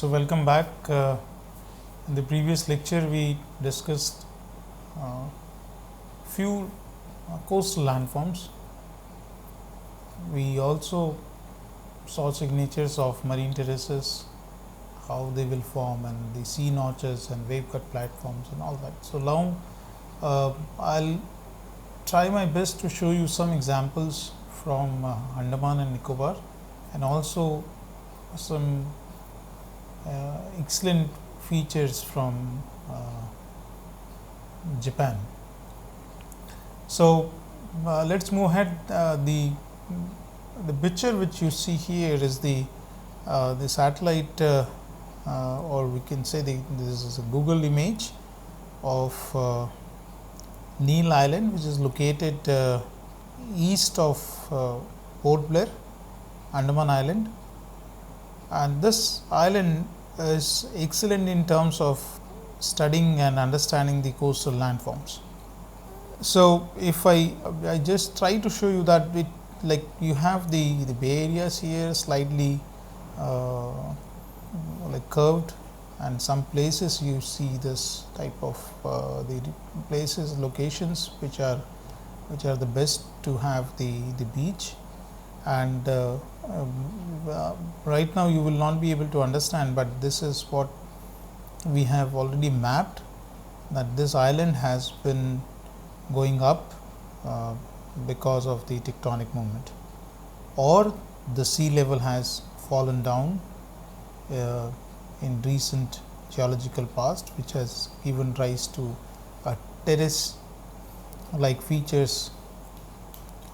welcome back. In the previous lecture, we discussed few coastal landforms. We also saw signatures of marine terraces, how they will form, and the sea notches and wave cut platforms and all that. So now I'll try my best to show you some examples from Andaman and Nicobar, and also some excellent features from Japan. So let's move ahead. The picture which you see here is the satellite, or we can say this is a Google image of Neil Island, which is located east of Port Blair, Andaman Island. And this island is excellent in terms of studying and understanding the coastal landforms. So if I just try to show you that it, like you have the bay areas here slightly like curved, and some places you see this type of the places, locations which are the best to have the beach. And right now you will not be able to understand, but this is what we have already mapped, that this island has been going up because of the tectonic movement, or the sea level has fallen down in recent geological past, which has given rise to a terrace like features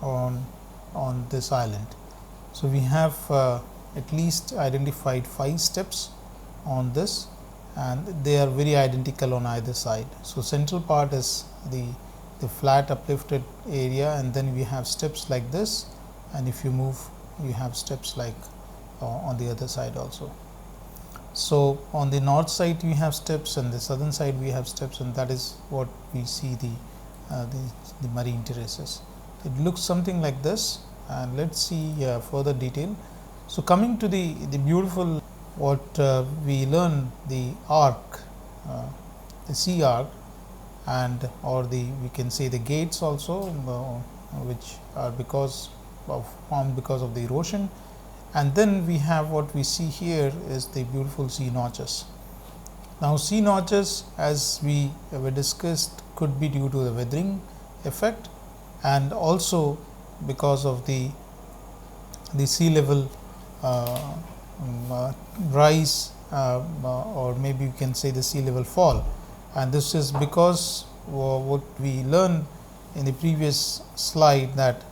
on this island. So we have at least identified 5 steps on this, and they are very identical on either side. So central part is the flat uplifted area, and then we have steps like this, and if you move you have steps like on the other side also. So on the north side we have steps, and the southern side we have steps, and that is what we see the marine terraces. It looks something like this, and let's see further detail. So coming to the beautiful, what we learn, the arc, the sea arc, and or we can say the gates also, which are formed because of the erosion. And then we have what we see here is the beautiful sea notches. Now sea notches, as we discussed, could be due to the weathering effect, and also because of the sea level rise, or maybe you can say the sea level fall. And this is because what we learned in the previous slide, that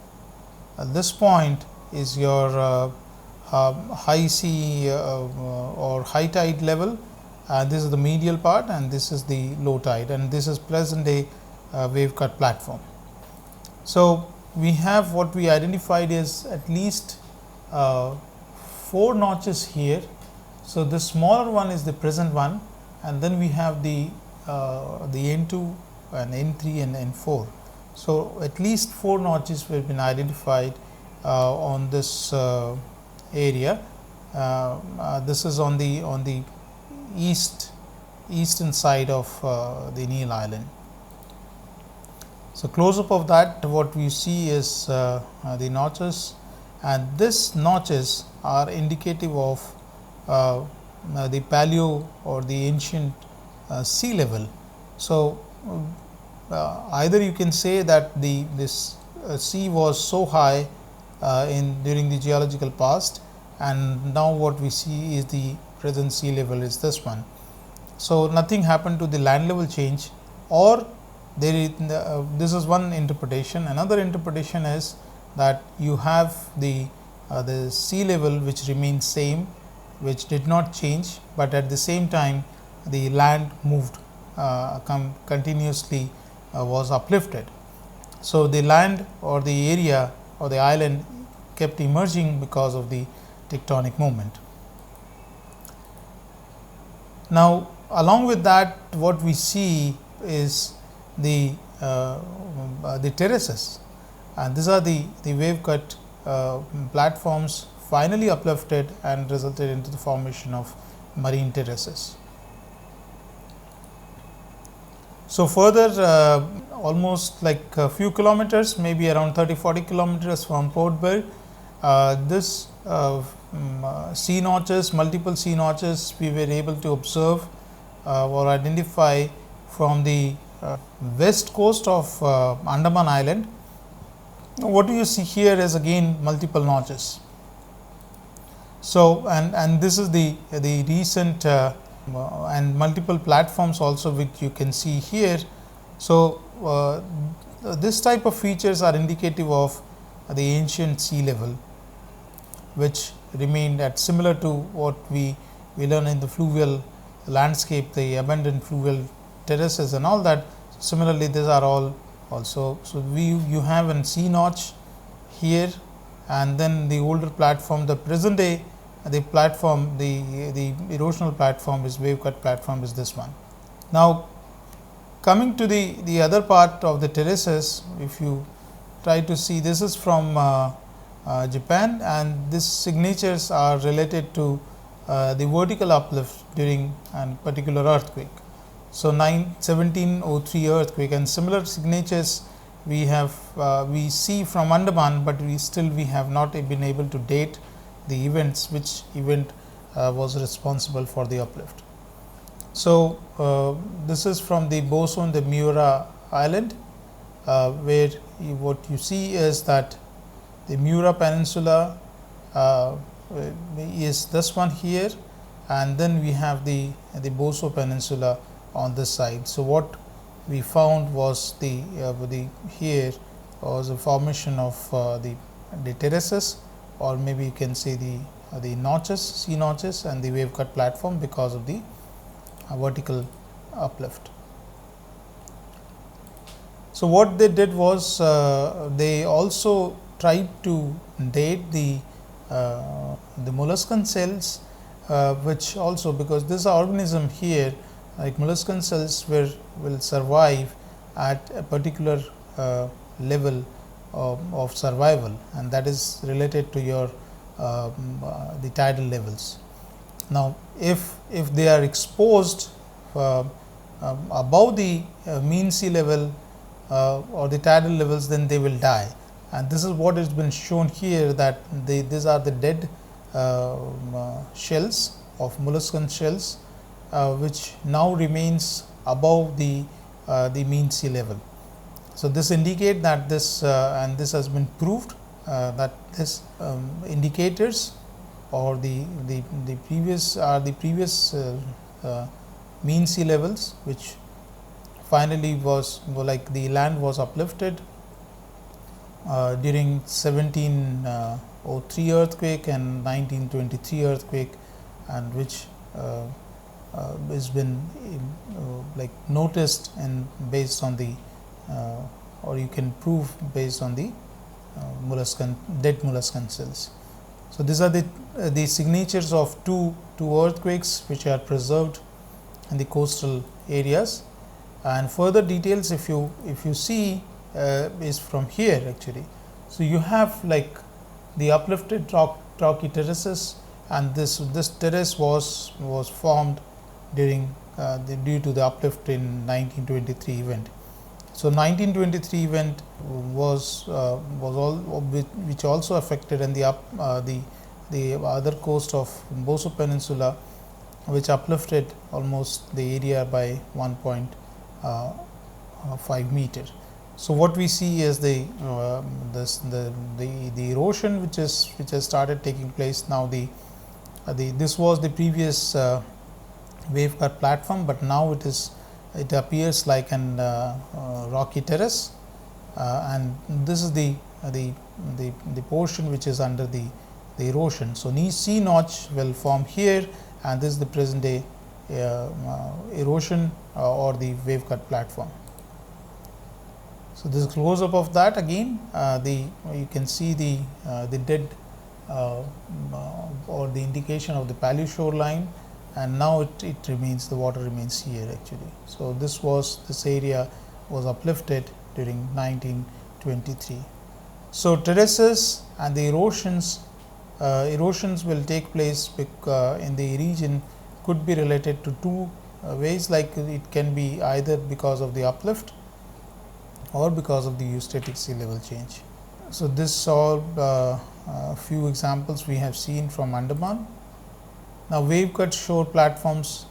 at this point is your high sea or high tide level, and this is the medial part, and this is the low tide, and this is present day wave cut platform. So we have what we identified is at least 4 notches here. So the smaller one is the present one, and then we have the N2 and N3 and N4. So at least 4 notches have been identified on this area. This is on the eastern side of the Neil Island. So close up of that, what we see is the notches, and these notches are indicative of the paleo or the ancient sea level. So either you can say that this sea was so high during the geological past, and now what we see is the present sea level is this one. So nothing happened to the land level change, or there is this is one interpretation. Another interpretation is that you have the sea level which remains same, which did not change, but at the same time the land moved continuously, was uplifted. So the land or the area or the island kept emerging because of the tectonic movement. Now along with that, what we see is the terraces, and these are the wave cut platforms finally uplifted and resulted into the formation of marine terraces. So further almost like a few kilometers, maybe around 30-40 kilometers from Port Bell, this sea notches, multiple sea notches we were able to observe or identify from the west coast of Andaman Island. What do you see here is again multiple notches. So, and this is the recent and multiple platforms also, which you can see here. So, this type of features are indicative of the ancient sea level, which remained at similar to what we learn in the fluvial landscape, the abundant fluvial terraces and all that. Similarly, these are all also. So, you have a sea notch here, and then the older platform, the present day the platform, the erosional platform is wave cut platform is this one. Now, coming to the other part of the terraces, if you try to see, this is from Japan, and these signatures are related to the vertical uplift during a particular earthquake. So, 1703 earthquake, and similar signatures we have we see from Andaman, but we have not been able to date the events, which event was responsible for the uplift. So, this is from the Boso and the Miura Island, where what you see is that the Miura Peninsula is this one here, and then we have the Boso Peninsula on this side. So, what we found was here was a formation of the terraces, or maybe you can say the notches, sea notches, and the wave cut platform because of the vertical uplift. So, what they did was they also tried to date the molluscan cells, which also, because this organism here, like molluscan cells will survive at a particular level of survival, and that is related to your the tidal levels. Now, if they are exposed above the mean sea level or the tidal levels, then they will die, and this is what has been shown here, that these are the dead shells of molluscan shells, which now remains above the mean sea level. So, this indicate that this and this has been proved that this indicators or the previous are the previous mean sea levels, which finally was like the land was uplifted during 1703 earthquake and 1923 earthquake, and which has been like noticed and based on the or you can prove based on the dead molluscan cells. So, these are the signatures of two earthquakes which are preserved in the coastal areas, and further details if you see is from here actually. So, you have like the uplifted rocky terraces, and this terrace was formed during due to the uplift in 1923 event. So, 1923 event was all which also affected in the other coast of Boso Peninsula, which uplifted almost the area by 1.5 meter. So, what we see is the erosion which has started taking place now. This was the previous wave cut platform, but now it appears like an rocky terrace, and this is the portion which is under the erosion. So, sea notch will form here, and this is the present day erosion or the wave cut platform. So, this is close up of that again. You can see the dead or the indication of the paleo-shoreline, and now it remains, the water remains here actually. So, this area was uplifted during 1923. So, terraces and the erosions will take place in the region could be related to two ways, like it can be either because of the uplift or because of the eustatic sea level change. So, this solved a few examples we have seen from Andaman. Now, wave cut shore platforms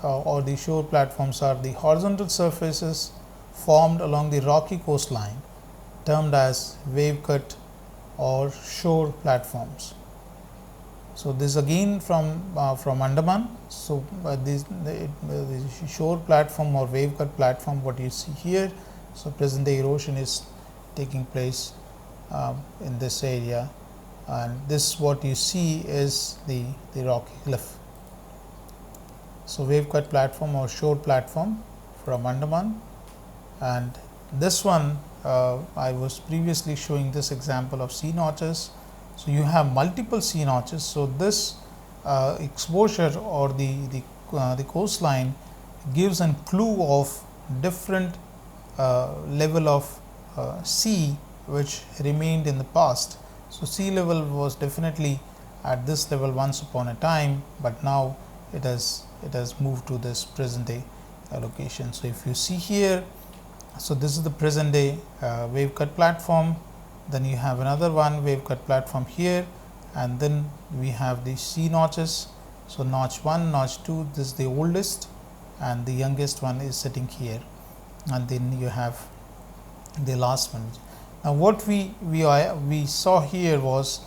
or the shore platforms are the horizontal surfaces formed along the rocky coastline, termed as wave cut or shore platforms. So, this again from Andaman. So, the shore platform or wave cut platform, what you see here. So, present day erosion is taking place in this area, and this what you see is the rocky cliff. So, wave cut platform or shore platform from Andaman, and this one I was previously showing this example of sea notches. So, you have multiple sea notches. So, this exposure or the coastline gives a clue of different level of sea which remained in the past. So, sea level was definitely at this level once upon a time, but now it has moved to this present day location. So, if you see here, so this is the present day wave cut platform, then you have another one wave cut platform here, and then we have the sea notches. So, notch 1, notch 2, this is the oldest, and the youngest one is sitting here, and then you have the last one. Now, what we saw here was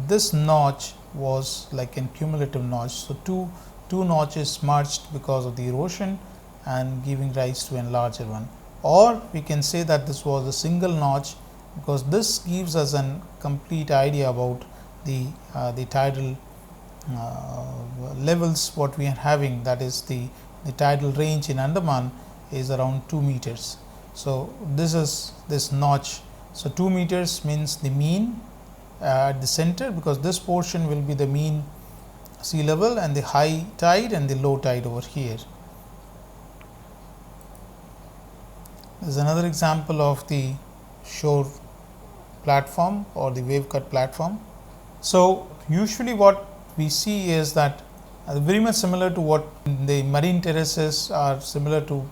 this notch was like a cumulative notch. So, two notches merged because of the erosion and giving rise to a larger one, or we can say that this was a single notch, because this gives us a complete idea about the tidal levels what we are having, that is the tidal range in Andaman is around 2 meters. So, this is this notch. So, 2 meters means the mean at the center, because this portion will be the mean sea level and the high tide and the low tide over here. There is another example of the shore platform or the wave cut platform. So, usually what we see is that very much similar to what the marine terraces are similar to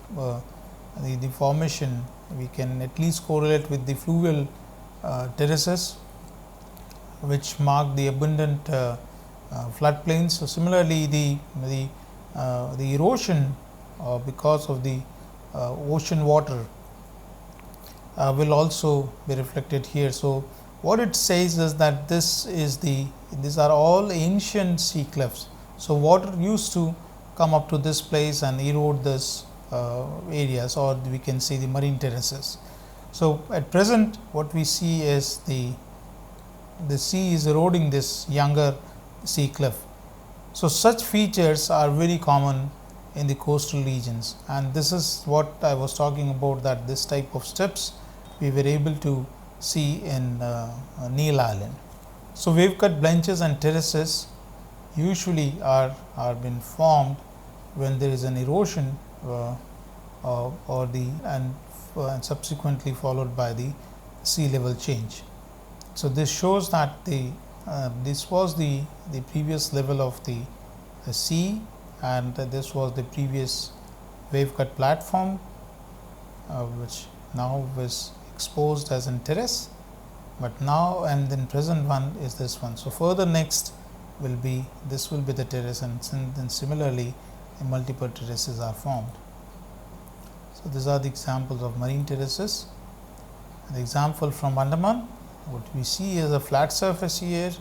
the formation, we can at least correlate with the fluvial terraces, which mark the abundant floodplains. So, similarly, the erosion because of the ocean water will also be reflected here. So, what it says is that these are all ancient sea cliffs. So, water used to come up to this place and erode this areas, or we can see the marine terraces. So, at present what we see is the sea is eroding this younger sea cliff. So, such features are very common in the coastal regions, and this is what I was talking about, that this type of steps we were able to see in Neil Island. So, wave cut benches and terraces usually are been formed when there is an erosion or the and subsequently followed by the sea level change. So, this shows that this was the previous level of the sea, and this was the previous wave cut platform, which now was exposed as a terrace, but now and then present one is this one. So, further next will be the terrace, and then similarly multiple terraces are formed. So, these are the examples of marine terraces. The example from Andaman, what we see is a flat surface here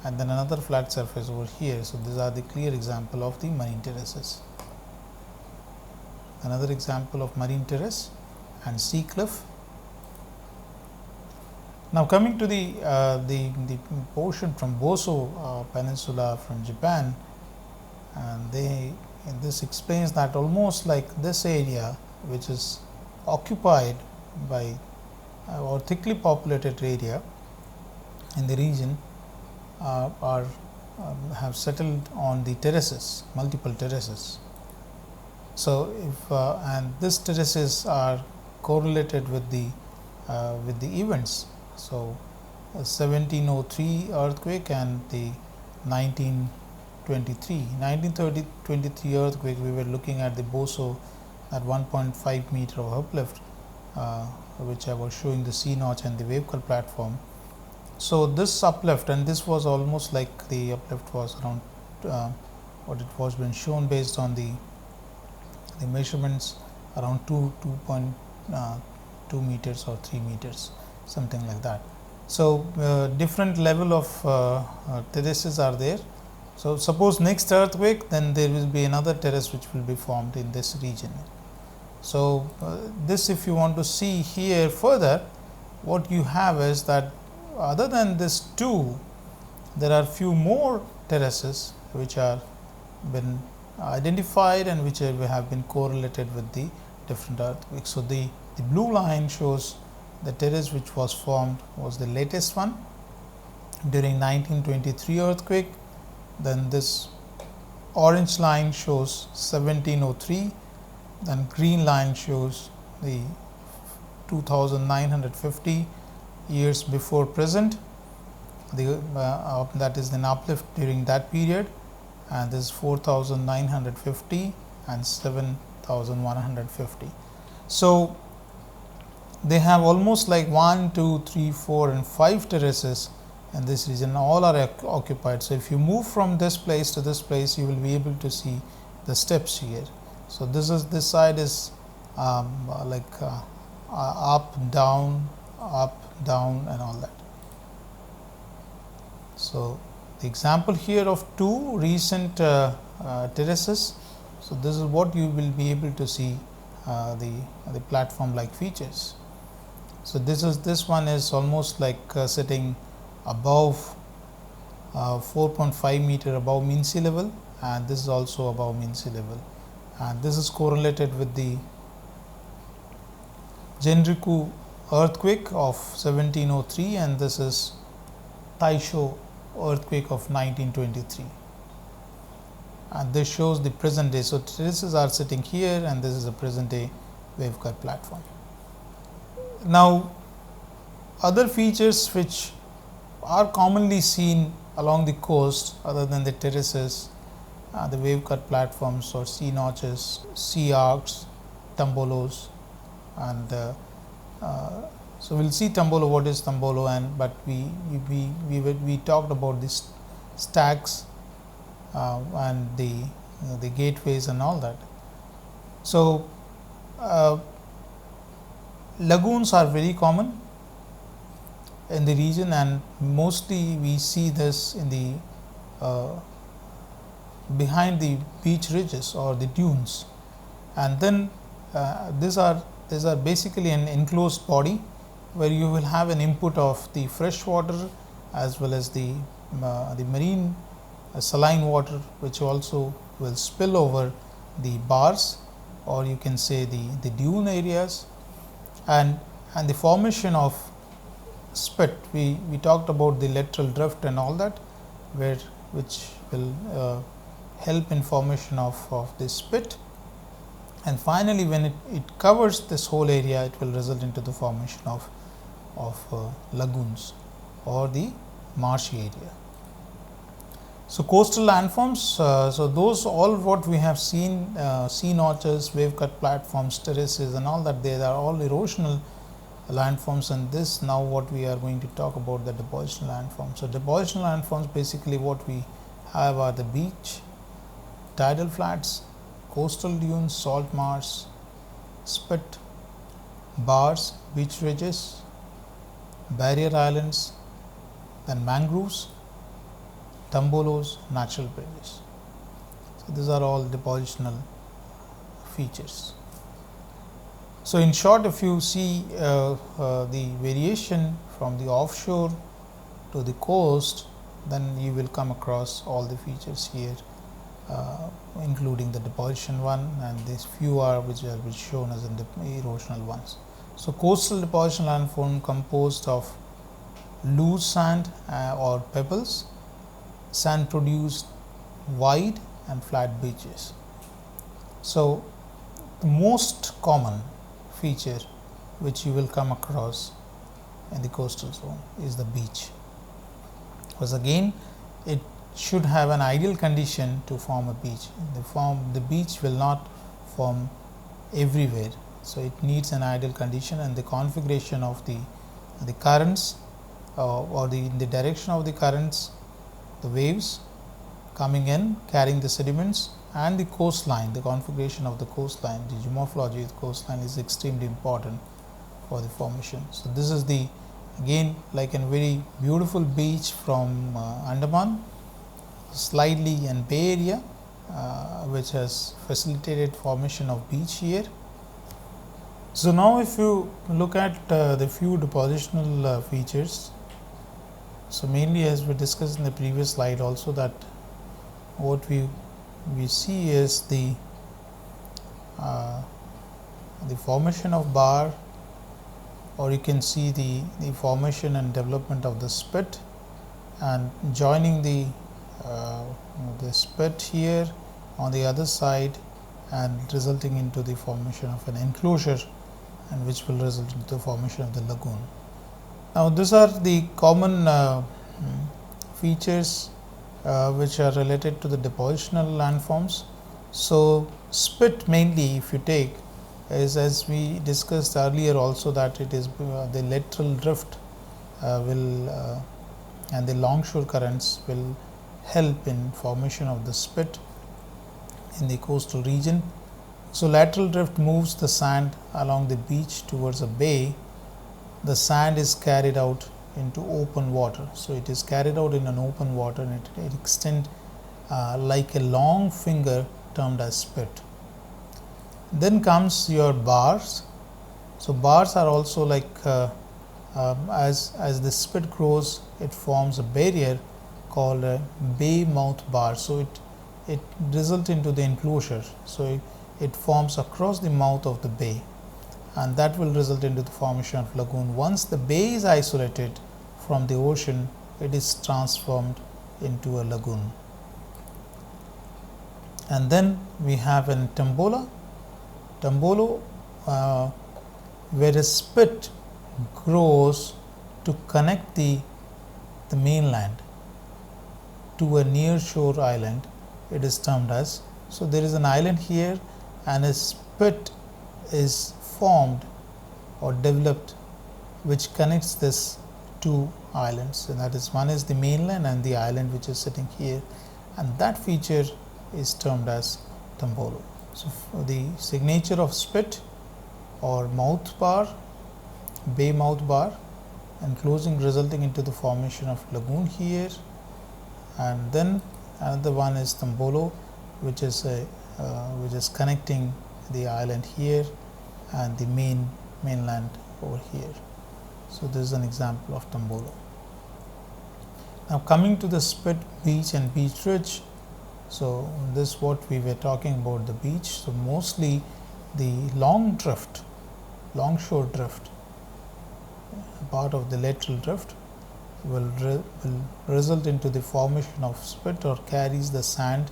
and then another flat surface over here. So, these are the clear example of the marine terraces. Another example of marine terrace and sea cliff. Now, coming to the portion from Boso Peninsula from Japan, and this explains that almost like this area, which is occupied by or thickly populated area in the region, have settled on the terraces, multiple terraces. So, if and these terraces are correlated with the events. So, 1703 earthquake and the 19 1923 earthquake, we were looking at the Boso at 1.5 meter of uplift, which I was showing the sea notch and the wave cut platform. So this uplift, and this was almost like the uplift was around what it was been shown based on the measurements around 2.2 meters or 3 meters, something like that. So different level of terraces are there. So suppose next earthquake, then there will be another terrace which will be formed in this region. So this, if you want to see here further, what you have is that other than this two, there are few more terraces which are been identified and which have been correlated with the different earthquakes. So the blue line shows the terrace which was formed was the latest one during 1923 earthquake. Then this orange line shows 1703, then green line shows the 2950 years before present, that is an uplift during that period, and this is 4950 and 7150. So they have almost like 1, 2, 3, 4 and 5 terraces in this region, all are occupied. So if you move from this place to this place, you will be able to see the steps here. So this side is up, down and all that. So the example here of two recent terraces. So this is what you will be able to see the platform like features. So this one is almost like sitting above 4.5 meter above mean sea level, and this is also above mean sea level, and this is correlated with the Genriku earthquake of 1703, and this is Taisho earthquake of 1923, and this shows the present day. So terraces are sitting here, and this is a present day wave cut platform. Now other features which are commonly seen along the coast other than the terraces, the wave cut platforms or sea notches, sea arcs, tambolos, and so we'll see tambolo, what is tambolo, and but we talked about these stacks and the gateways and all that. So lagoons are very common in the region, and mostly we see this in the behind the beach ridges or the dunes, and then these are basically an enclosed body where you will have an input of the fresh water as well as the marine saline water, which also will spill over the bars, or you can say the dune areas, and the formation of spit. We talked about the lateral drift and all that, which will help in formation of this spit, and finally when it covers this whole area, it will result into the formation of lagoons or the marshy area. So coastal landforms, so those all what we have seen, sea notches, wave cut platforms, terraces and all that, they are all erosional landforms, and this now what we are going to talk about, the depositional landforms. So depositional landforms, basically what we have are the beach, tidal flats, coastal dunes, salt marsh, spit, bars, beach ridges, barrier islands, then mangroves, tambolos, natural bridges. So these are all depositional features. So in short, if you see the variation from the offshore to the coast, then you will come across all the features here, including the deposition one, and these few are which are shown as in the erosional ones. So coastal depositional landform composed of loose sand or pebbles, sand produced wide and flat beaches. So the most common feature which you will come across in the coastal zone is the beach, because again it should have an ideal condition to form a beach. The beach will not form everywhere, so it needs an ideal condition, and the configuration of the currents or in the direction of the currents, the waves coming in carrying the sediments, and the coastline, the configuration of the coastline, the geomorphology of the coastline is extremely important for the formation. So this is the again like a very beautiful beach from Andaman, slightly in Bay Area, which has facilitated formation of beach here. So now if you look at the few depositional features, so mainly as we discussed in the previous slide also, that what we see is the formation of bar, or you can see the formation and development of the spit, and joining the spit here on the other side, and resulting into the formation of an enclosure, and which will result in the formation of the lagoon. Now these are the common features which are related to the depositional landforms. So spit mainly, if you take, is, as we discussed earlier also, that it is the lateral drift will and the longshore currents will help in formation of the spit in the coastal region. So lateral drift moves the sand along the beach towards a bay. The sand is carried out into open water. So it is carried out in an open water, and it extends like a long finger termed as spit. Then comes your bars. So bars are also like as the spit grows, it forms a barrier called a bay mouth bar. So it results into the enclosure. So it forms across the mouth of the bay, and that will result into the formation of lagoon. Once the bay is isolated from the ocean, it is transformed into a lagoon. And then we have in Tombolo, where a spit grows to connect the mainland to a near shore island, it is termed as. So there is an island here, and a spit is formed or developed which connects this two islands, and that is, one is the mainland and the island which is sitting here, and that feature is termed as Tombolo. So the signature of spit or mouth bar, bay mouth bar, enclosing resulting into the formation of lagoon here, and then another one is Tombolo, which is connecting the island here and the mainland over here. So this is an example of Tombolo. Now coming to the spit, beach and beach ridge. So this is what we were talking about, the beach. So mostly the longshore drift, part of the lateral drift will result into the formation of spit, or carries the sand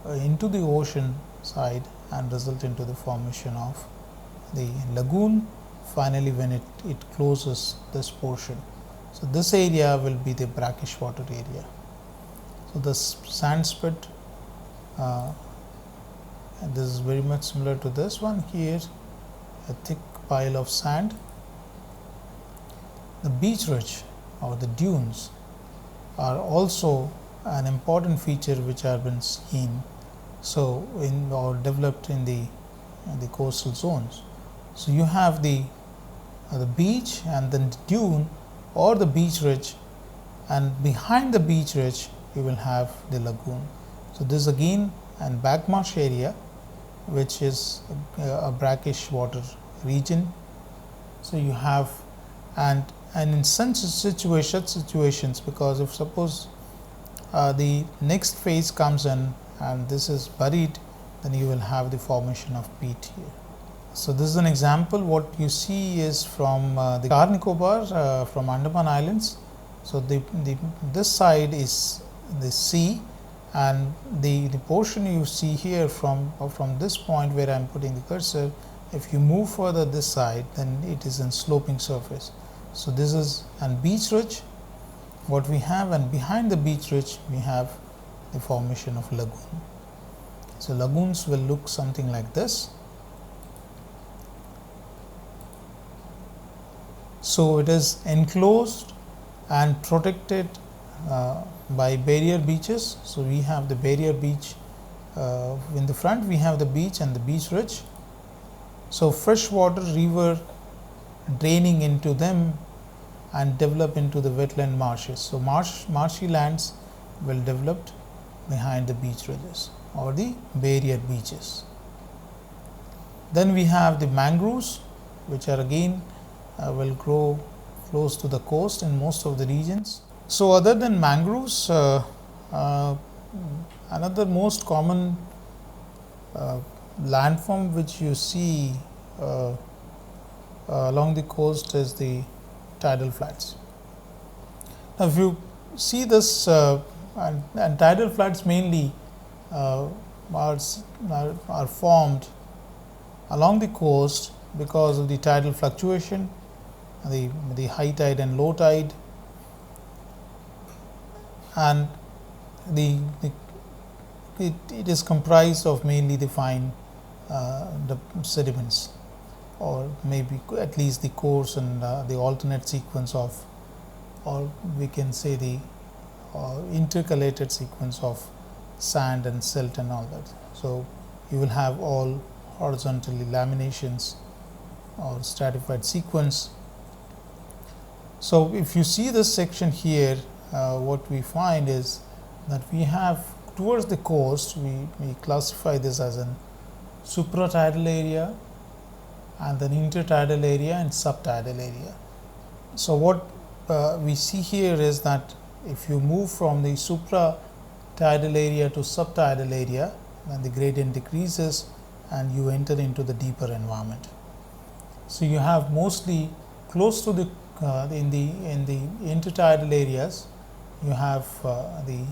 into the ocean side and result into the formation of the lagoon finally when it closes this portion. So this area will be the brackish water area. So the sand spit, and this is very much similar to this one here, a thick pile of sand. The beach ridge or the dunes are also an important feature which have been seen or developed in the coastal zones. So you have the beach and then the dune or the beach ridge, and behind the beach ridge you will have the lagoon. So this is again an backmarsh area which is a brackish water region. So you have and in such situations, because if suppose the next phase comes in and this is buried, then you will have the formation of peat here. So this is an example. What you see is from the Car Nicobar from Andaman Islands. So this side is the sea, and the portion you see here from this point where I am putting the cursor, if you move further this side, then it is in sloping surface. So this is an beach ridge what we have, and behind the beach ridge we have the formation of lagoon. So lagoons will look something like this. So it is enclosed and protected by barrier beaches. So we have the barrier beach in the front, we have the beach and the beach ridge. So freshwater river draining into them and develop into the wetland marshes. So marshy lands will develop behind the beach ridges or the barrier beaches. Then we have the mangroves, which are again will grow close to the coast in most of the regions. So other than mangroves, another most common landform which you see along the coast is the tidal flats. Now, if you see this, and tidal flats mainly are formed along the coast because of the tidal fluctuation, the high tide and low tide, and it is comprised of mainly the fine the sediments, or maybe at least the coarse and the alternate sequence of, or we can say the intercalated sequence of sand and silt and all that. So you will have all horizontally laminations or stratified sequence. So if you see this section here, what we find is that we have towards the coast, we classify this as an supratidal area and then intertidal area and subtidal area. So what we see here is that if you move from the supratidal area to subtidal area, then the gradient decreases and you enter into the deeper environment. So you have mostly close to the in the intertidal areas, you have the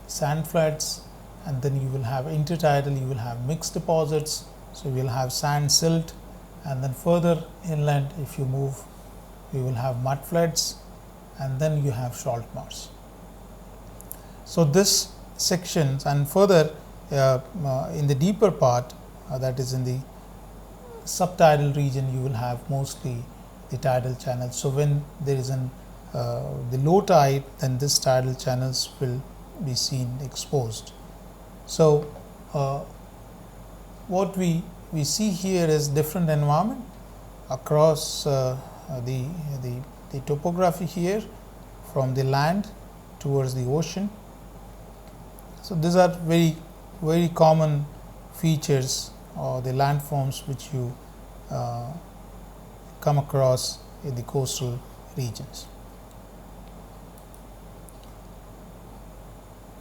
sand flats, and then you will have intertidal, you will have mixed deposits. So you will have sand, silt, and then further inland if you move, you will have mud flats, and then you have salt marsh. So this sections, and further in the deeper part, that is in the subtidal region, you will have mostly the tidal channels. So when there is the low tide, then this tidal channels will be seen exposed. So what we see here is different environment across the topography here, from the land towards the ocean. So these are very common features or the landforms which you come across in the coastal regions.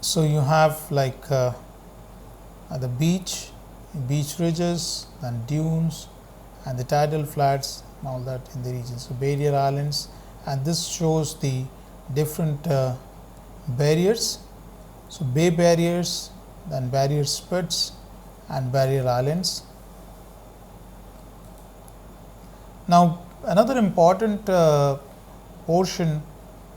So you have like the beach ridges and dunes and the tidal flats and all that in the region. So barrier islands, and this shows the different barriers. So bay barriers, then barrier spits and barrier islands. Now another important portion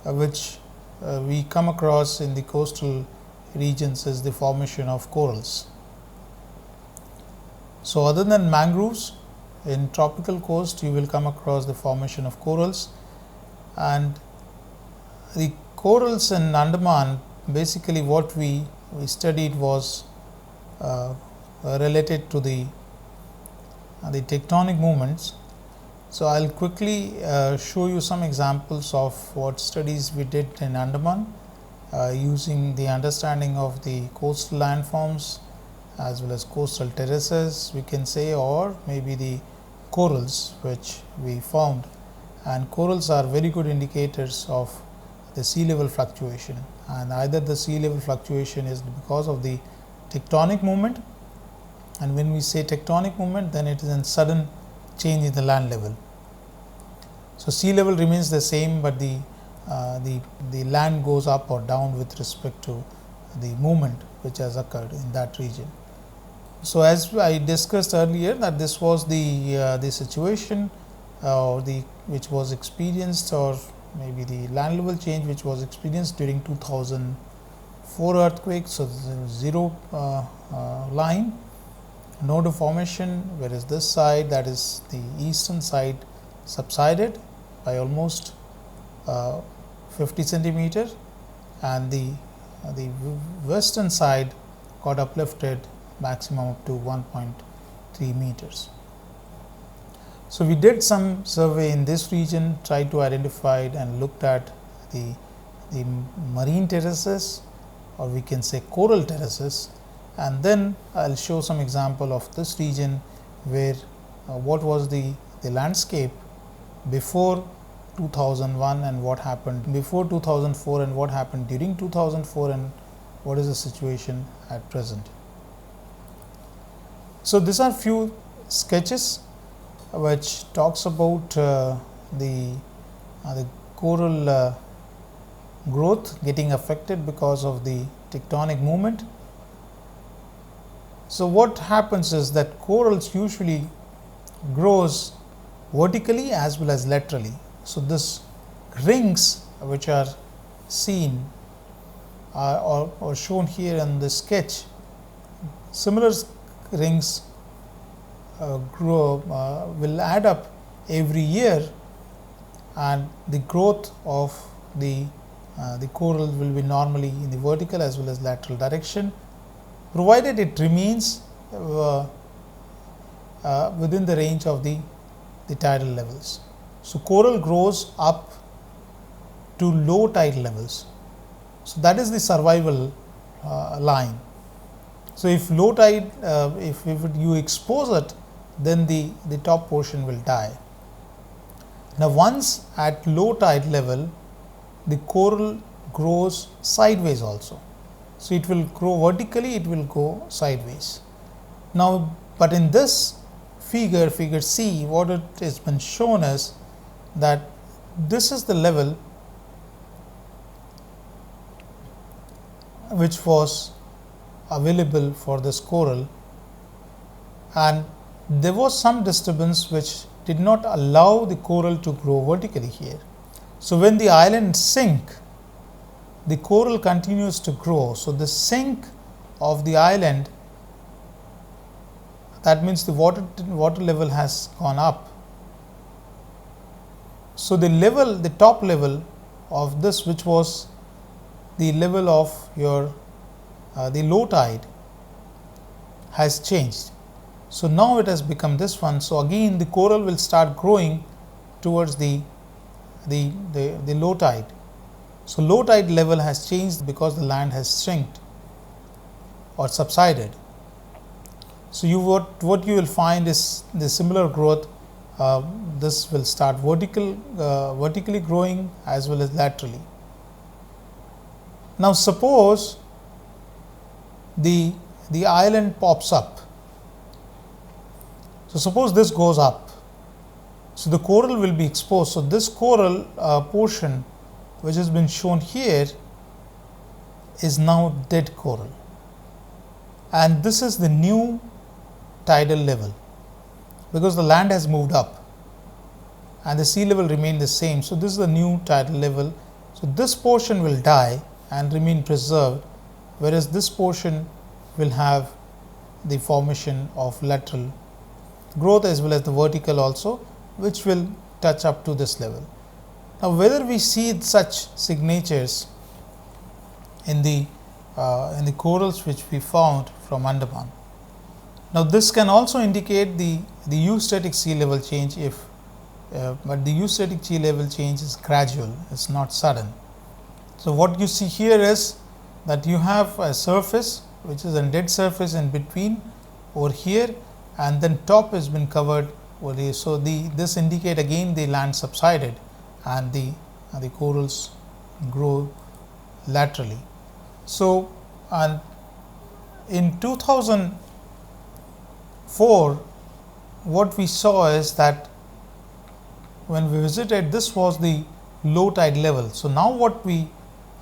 which we come across in the coastal regions is the formation of corals. So other than mangroves, in tropical coast you will come across the formation of corals, and the corals in Andaman, basically what we studied was related to the tectonic movements. So I'll quickly show you some examples of what studies we did in Andaman using the understanding of the coastal landforms as well as coastal terraces, we can say, or maybe the corals which we found. And corals are very good indicators of the sea level fluctuation, and either the sea level fluctuation is because of the tectonic movement, and when we say tectonic movement, then it is a sudden change in the land level. So sea level remains the same, but the land goes up or down with respect to the movement which has occurred in that region. So as I discussed earlier, that this was the situation which was experienced, or maybe the land level change which was experienced during 2004 4 earthquakes, so zero line, no deformation, whereas this side, that is the eastern side, subsided by almost 50 centimeter, and the western side got uplifted maximum up to 1.3 meters. So we did some survey in this region, tried to identify and looked at the marine terraces, or we can say coral terraces, and then I will show some example of this region where what was the landscape before 2001 and what happened before 2004 and what happened during 2004 and what is the situation at present. So these are few sketches which talks about the coral growth getting affected because of the tectonic movement. So what happens is that corals usually grows vertically as well as laterally. So this rings which are seen or shown here in the sketch, similar rings will add up every year, and the growth of the coral will be normally in the vertical as well as lateral direction, provided it remains within the range of the tidal levels. So coral grows up to low tide levels. So that is the survival line. So if low tide, if you expose it, then the top portion will die. Now once at low tide level, the coral grows sideways also. So it will grow vertically, it will go sideways. Now, but in this figure C, what it has been shown is that this is the level which was available for this coral, and there was some disturbance which did not allow the coral to grow vertically here. So when the island sink, the coral continues to grow. So the sink of the island, that means the water level has gone up. So the top level of this, which was the level of your the low tide, has changed. So now it has become this one. So again the coral will start growing towards the low tide. So low tide level has changed because the land has shrunk or subsided. So what you will find is the similar growth. This will start vertically growing as well as laterally. Now suppose the island pops up. So suppose this goes up. So the coral will be exposed. So this coral portion which has been shown here is now dead coral, and this is the new tidal level because the land has moved up and the sea level remained the same. So this is the new tidal level. So this portion will die and remain preserved, whereas this portion will have the formation of lateral growth as well as the vertical also, which will touch up to this level. Now whether we see such signatures in the corals which we found from Andaman. Now this can also indicate the eustatic sea level change, but the eustatic sea level change is gradual, it's not sudden. So what you see here is that you have a surface which is a dead surface in between over here, and then top has been covered over here. So this indicate again the land subsided and the corals grow laterally. So and in 2004 what we saw is that when we visited, this was the low tide level. So now what we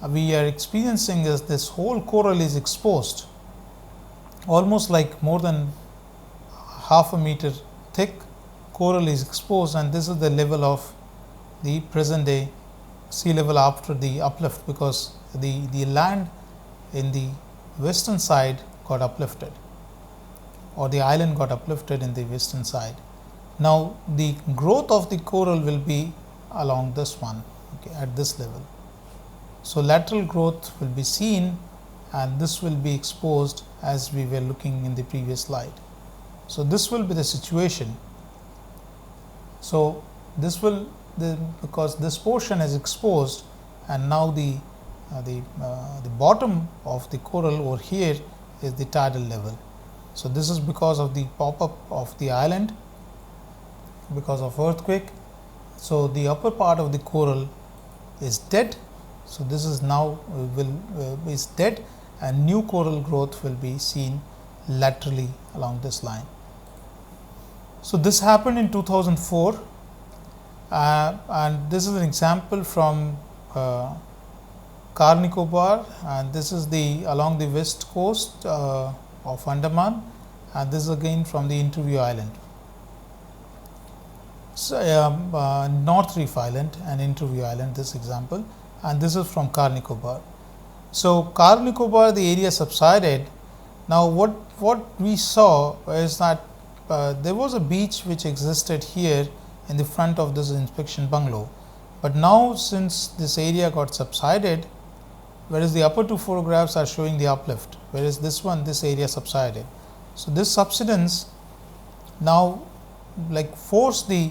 are experiencing is this whole coral is exposed, almost like more than half a meter thick coral is exposed, and this is the level of the present day sea level after the uplift, because the land in the western side got uplifted, or the island got uplifted in the western side. Now, the growth of the coral will be along this one, okay, at this level. So, lateral growth will be seen, and this will be exposed as we were looking in the previous slide. So, this will be the situation. So, this will because this portion is exposed, and now the bottom of the coral over here is the tidal level. So, this is because of the pop up of the island because of earthquake. So, the upper part of the coral is dead. So, this is now is dead, and new coral growth will be seen laterally along this line. So, this happened in 2004, and this is an example from Car-Nicobar, and this is the along the west coast of Andaman, and this is again from the Interview Island. So, North Reef Island and Interview Island, this example, and this is from Car-Nicobar. So, Car-Nicobar, the area subsided. Now, what we saw is that there was a beach which existed here in the front of this inspection bungalow, but now since this area got subsided, whereas the upper two photographs are showing the uplift, whereas this area subsided. So, this subsidence now force the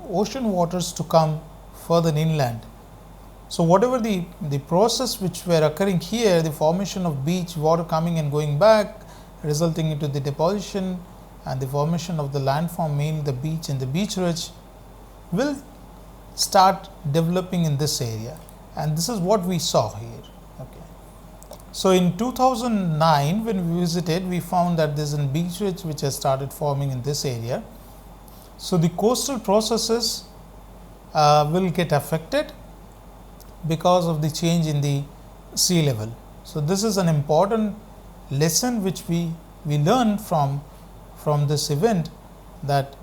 ocean waters to come further inland. So, whatever the process which were occurring here, the formation of beach, water coming and going back, resulting into the deposition and the formation of the landform, mainly the beach and the beach ridge, will start developing in this area, and this is what we saw here. Okay. So, in 2009 when we visited, we found that there is a beach ridge which has started forming in this area. So, the coastal processes will get affected because of the change in the sea level. So, this is an important lesson which we learn from this event, that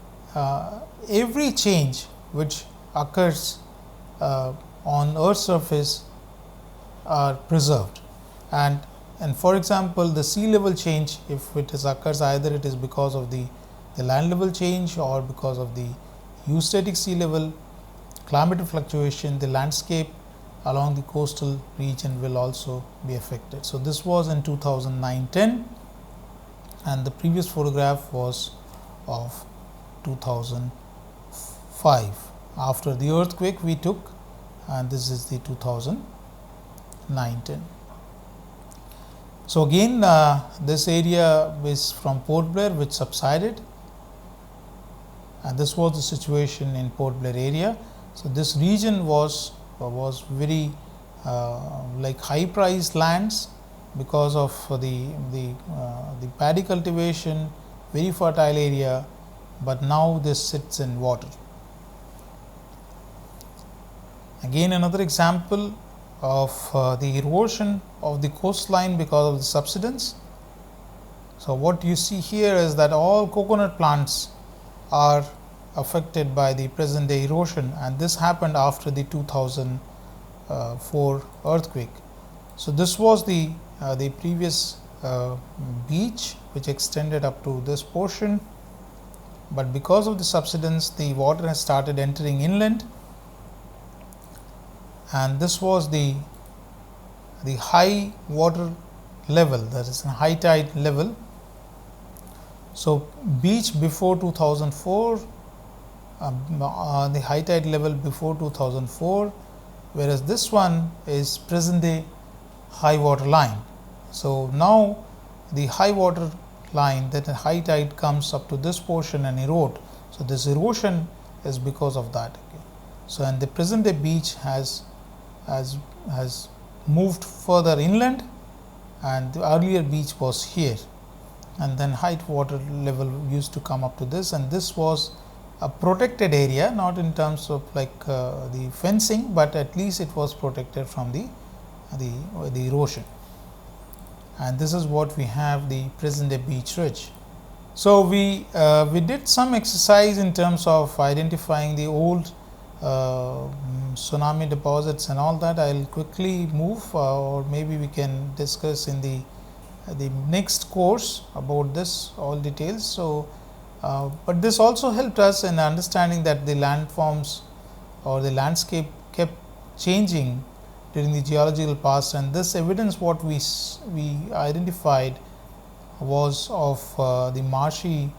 every change which occurs on Earth's surface are preserved, and for example, the sea level change, if it occurs, either it is because of the land level change or because of the eustatic sea level, climate fluctuation, the landscape along the coastal region will also be affected. So, this was in 2009-10, and the previous photograph was of 2005 after the earthquake we took, and this is the 2009-10. So, again this area is from Port Blair, which subsided, and this was the situation in Port Blair area. So, this region was very high priced lands because of the paddy cultivation, very fertile area, but now this sits in water. Again, another example of the erosion of the coastline because of the subsidence. So, what you see here is that all coconut plants are affected by the present day erosion, and this happened after the 2004 earthquake. So, this was the previous beach which extended up to this portion, but because of the subsidence, the water has started entering inland, and this was the high water level, that is a high tide level. So, beach before 2004, the high tide level before 2004, whereas this one is present day high water line. So, now the high water line, that high tide comes up to this portion and erode. So, this erosion is because of that. Okay. So, and the present day beach has moved further inland, and the earlier beach was here, and then high water level used to come up to this, and this was a protected area, not in terms of the fencing, but at least it was protected from the erosion. And this is what we have, the present day beach ridge. So, we did some exercise in terms of identifying the old tsunami deposits and all that, I will quickly move, or maybe we can discuss in the next course about this all details. So, but this also helped us in understanding that the landforms or the landscape kept changing during the geological past, and this evidence what we identified was of the marshy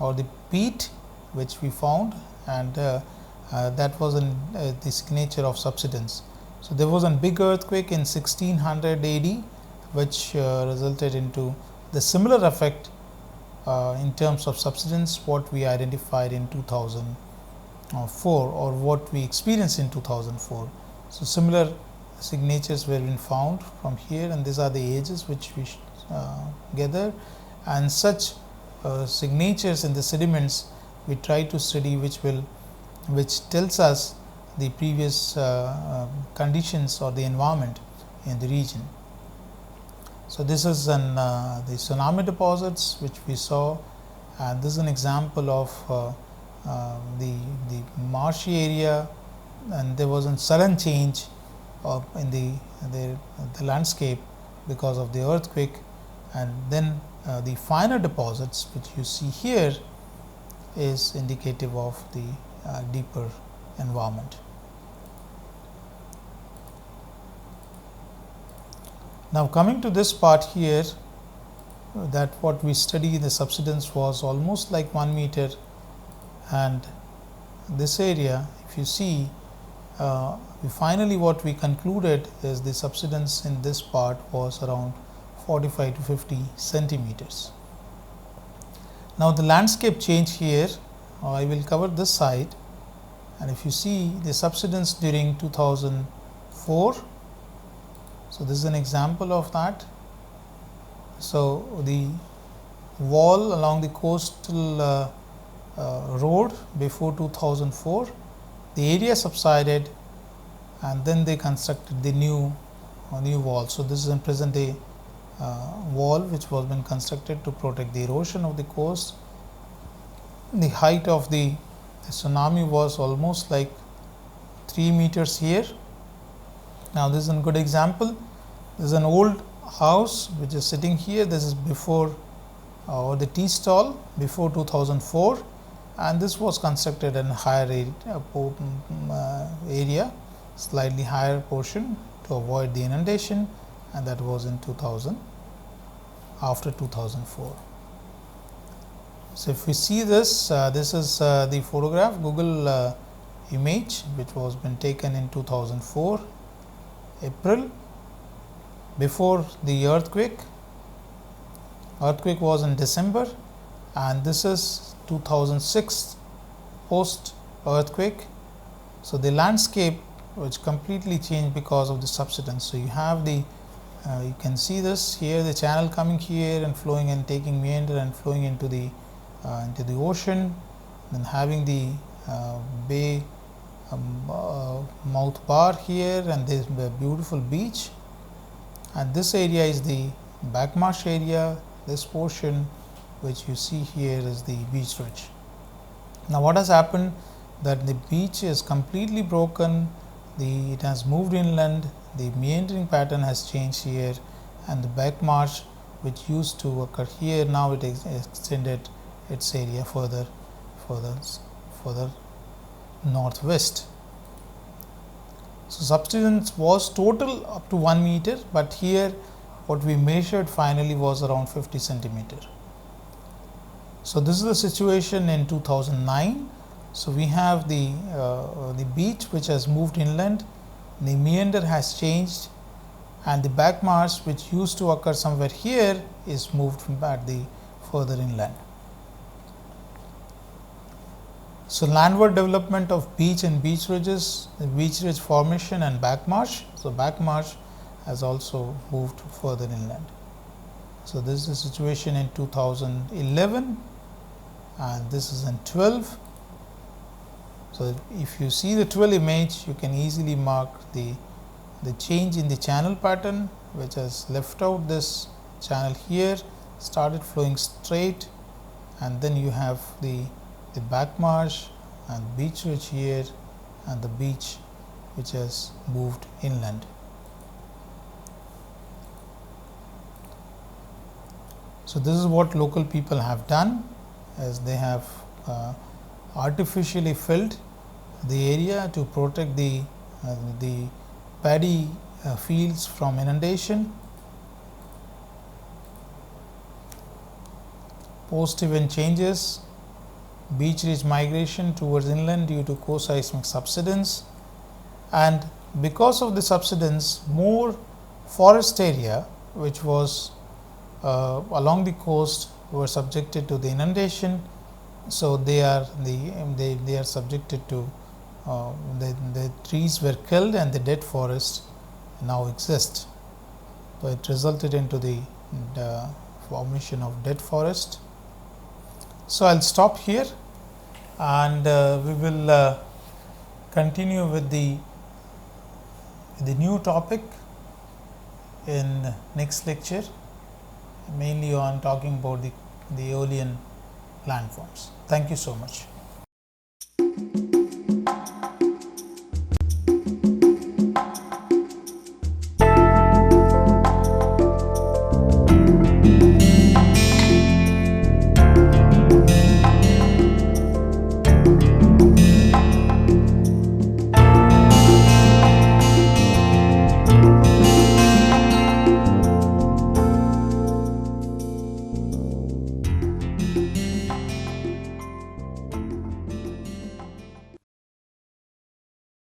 or the peat which we found, and that was the signature of subsidence. So, there was a big earthquake in 1600 AD which resulted into the similar effect in terms of subsidence what we identified in 2004 or what we experienced in 2004. So, similar signatures were been found from here, and these are the ages which we gathered, and such signatures in the sediments we try to study, which tells us the previous conditions or the environment in the region. So, this is the tsunami deposits which we saw, and this is an example of the marshy area, and there was a sudden change in the landscape because of the earthquake, and then the finer deposits which you see here is indicative of the deeper environment. Now, coming to this part here, that what we study in the subsidence was almost like 1 meter, and this area, if you see, finally what we concluded is the subsidence in this part was around 45 to 50 centimeters. Now, the landscape change here, I will cover this side, and if you see the subsidence during 2004. So, this is an example of that. So, the wall along the coastal road before 2004, the area subsided, and then they constructed the new wall. So, this is in present day wall which was been constructed to protect the erosion of the coast. The height of the tsunami was almost like 3 meters here. Now, this is a good example. This is an old house which is sitting here. This is before or the tea stall before 2004, and this was constructed in a higher area, slightly higher portion to avoid the inundation, and that was in 2000 after 2004. So, if we see this, this is the photograph Google image which was been taken in 2004 April before the earthquake. Earthquake was in December, and this is 2006 post earthquake. So, the landscape which completely changed because of the subsidence. So, you have the you can see this here, the channel coming here and flowing and taking meander and flowing into the ocean, then having the bay mouth bar here, and this beautiful beach, and this area is the backmarsh area. This portion which you see here is the beach ridge. Now, what has happened that the beach is completely broken, it has moved inland, the meandering pattern has changed here, and the backmarsh which used to occur here, now it extended its area further northwest. So, subsidence was total up to 1 meter, but here what we measured finally was around 50 centimeter. So, this is the situation in 2009. So, we have the beach which has moved inland, the meander has changed, and the backmarsh which used to occur somewhere here is moved at the further inland. So, landward development of beach and beach ridges, the beach ridge formation and backmarsh. So, backmarsh has also moved further inland. So, this is the situation in 2011, and this is in 12. So, if you see the 12 image, you can easily mark the change in the channel pattern, which has left out this channel here, started flowing straight, and then you have the backmarsh and beach ridge here, and the beach which has moved inland. So this is what local people have done, as they have artificially filled the area to protect the paddy fields from inundation. Post-event changes, beach ridge migration towards inland due to coseismic subsidence, and because of the subsidence, more forest area which was along the coast were subjected to the inundation. So they are subjected to the trees were killed and the dead forest now exist. So it resulted into the formation of dead forest. So I'll stop here, and we will continue with the new topic in next lecture, mainly on talking about the Aeolian landforms. Thank you so much.